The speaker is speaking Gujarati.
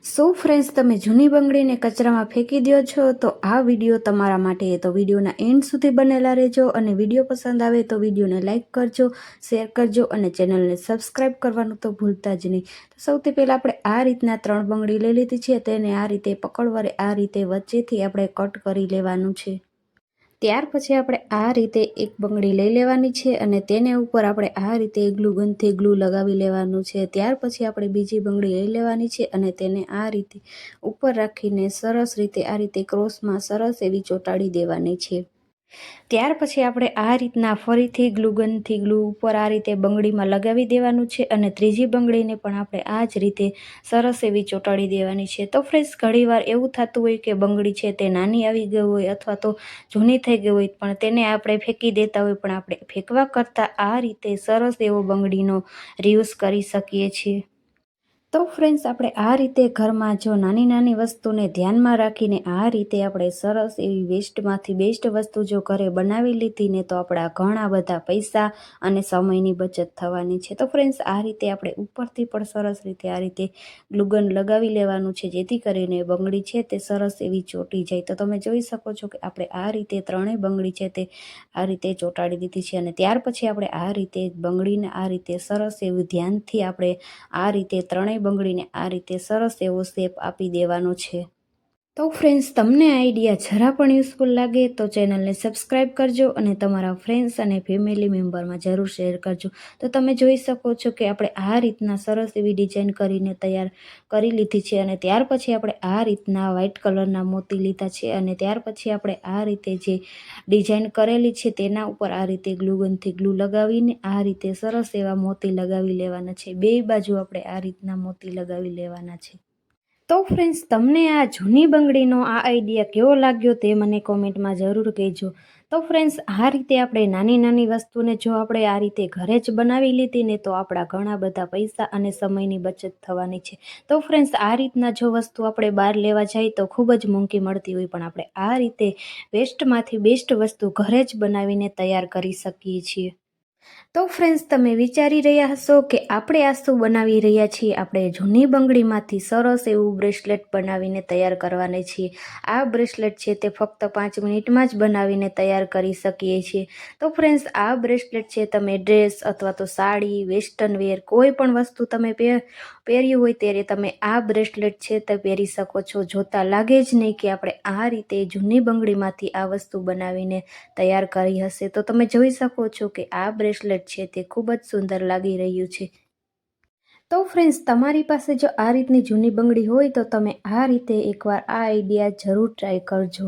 સો ફ્રેન્ડ્સ, તમે જૂની બંગડીને કચરામાં ફેંકી દો છો તો આ વિડીયો તમારા માટે. તો વિડીયોના એન્ડ સુધી બનેલા રહેજો અને વિડીયો પસંદ આવે તો વિડીયોને લાઇક કરજો, શેર કરજો અને ચેનલને સબસ્ક્રાઈબ કરવાનું તો ભૂલતા જ નહીં. તો સૌથી પહેલાં આપણે આ રીતના 3 બંગડી લઈ લીધી છે. તેને આ રીતે પકડવારે આ રીતે વચ્ચેથી આપણે કટ કરી લેવાનું છે. ત્યાર પછી આપણે આ રીતે એક બંગડી લઈ લેવાની છે અને તેને ઉપર આપણે આ રીતે ગ્લુ ગનથી ગ્લુ લગાવી લેવાનું છે. ત્યાર પછી આપણે બીજી બંગડી લઈ લેવાની છે અને તેને આ રીતે ઉપર રાખીને સરસ રીતે આ રીતે ક્રોસમાં સરસ એવી ચોંટાડી દેવાની છે. ત્યાર પછી આપણે આ રીતના ફરીથી ગ્લુગનથી ગ્લુ ઉપર આ રીતે બંગડીમાં લગાવી દેવાનું છે અને ત્રીજી બંગડીને પણ આપણે આ જ રીતે સરસ એવી ચોંટાડી દેવાની છે. તો ફ્રેન્ડ્સ, ઘણીવાર એવું થતું હોય કે બંગડી છે તે નાની આવી ગઈ હોય અથવા તો જૂની થઈ ગઈ હોય, પણ તેને આપણે ફેંકી દેતા હોય, પણ આપણે ફેંકવા કરતાં આ રીતે સરસ એવો બંગડીનો રીયુઝ કરી શકીએ છીએ. તો ફ્રેન્ડ્સ, આપણે આ રીતે ઘરમાં જો નાની નાની વસ્તુને ધ્યાનમાં રાખીને આ રીતે આપણે સરસ એવી વેસ્ટમાંથી બેસ્ટ વસ્તુ જો ઘરે બનાવી લીધી ને તો આપણા ઘણા બધા પૈસા અને સમયની બચત થવાની છે. તો ફ્રેન્ડ્સ, આ રીતે આપણે ઉપરથી પણ સરસ રીતે આ રીતે ગ્લુગન લગાવી લેવાનું છે, જેથી કરીને બંગડી છે તે સરસ એવી ચોંટી જાય. તો તમે જોઈ શકો છો કે આપણે આ રીતે ત્રણેય બંગડી છે તે આ રીતે ચોંટાડી દીધી છે અને ત્યાર પછી આપણે આ રીતે બંગડીને આ રીતે સરસ એવું ધ્યાનથી આપણે આ રીતે ત્રણેય બંગડીને આ રીતે સરસ એવો શેપ આપી દેવાનો છે. તો ફ્રેન્ડ્સ, તમને આઈડિયા જરા પણ યુઝફુલ લાગે તો ચેનલને સબસ્ક્રાઈબ કરજો અને તમારા ફ્રેન્ડ્સ અને ફેમિલી મેમ્બરમાં જરૂર શેર કરજો. તો તમે જોઈ શકો છો કે આપણે આ રીતના સરસ એવી ડિઝાઇન કરીને તૈયાર કરી લીધી છે અને ત્યાર પછી આપણે આ રીતના વ્હાઇટ કલરના મોતી લીધા છે અને ત્યાર પછી આપણે આ રીતે જે ડિઝાઇન કરેલી છે તેના ઉપર આ રીતે ગ્લુગનથી ગ્લુ લગાવીને આ રીતે સરસ એવા મોતી લગાવી લેવાના છે. બે બાજુ આપણે આ રીતના મોતી લગાવી લેવાના છે. તો ફ્રેન્ડ્સ, તમને આ જૂની બંગડીનો આ આઈડિયા કેવો લાગ્યો તે મને કોમેન્ટમાં જરૂર કહેજો. તો ફ્રેન્ડ્સ, આ રીતે આપણે નાની નાની વસ્તુને જો આપણે આ રીતે ઘરે જ બનાવી લીધી ને તો આપણા ઘણા બધા પૈસા અને સમયની બચત થવાની છે. તો ફ્રેન્ડ્સ, આ રીતના જો વસ્તુ આપણે બહાર લેવા જઈએ તો ખૂબ જ મોંઘી મળતી હોય, પણ આપણે આ રીતે વેસ્ટમાંથી બેસ્ટ વસ્તુ ઘરે જ બનાવીને તૈયાર કરી શકીએ છીએ. તો ફ્રેન્ડ્સ, તમે વિચારી રહ્યા હશો કે આપણે આ શું બનાવી રહ્યા છીએ. આપણે જૂની બંગડીમાંથી સરસ એવું બ્રેસલેટ બનાવીને તૈયાર કરવાના છીએ. આ બ્રેસલેટ છે તે ફક્ત 5 મિનિટમાં જ બનાવીને તૈયાર કરી શકીએ છીએ. તો ફ્રેન્ડ્સ, આ બ્રેસલેટ છે તમે ડ્રેસ અથવા તો સાડી, વેસ્ટર્ન વેર કોઈ પણ વસ્તુ તમે પહેર્યું હોય ત્યારે તમે આ બ્રેસલેટ છે તે પહેરી શકો છો. જોતા લાગે જ નહીં કે આપણે આ રીતે જૂની બંગડીમાંથી આ વસ્તુ બનાવીને તૈયાર કરી હશે. તો તમે જોઈ શકો છો કે આ બ્રેસલેટ છે તે ખૂબ જ સુંદર લાગી રહ્યું છે. તો ફ્રેન્ડ્સ, તમારી પાસે જો આ રીતની જૂની બંગડી હોય તો તમે આ રીતે એકવાર આ આઈડિયા જરૂર ટ્રાય કરજો.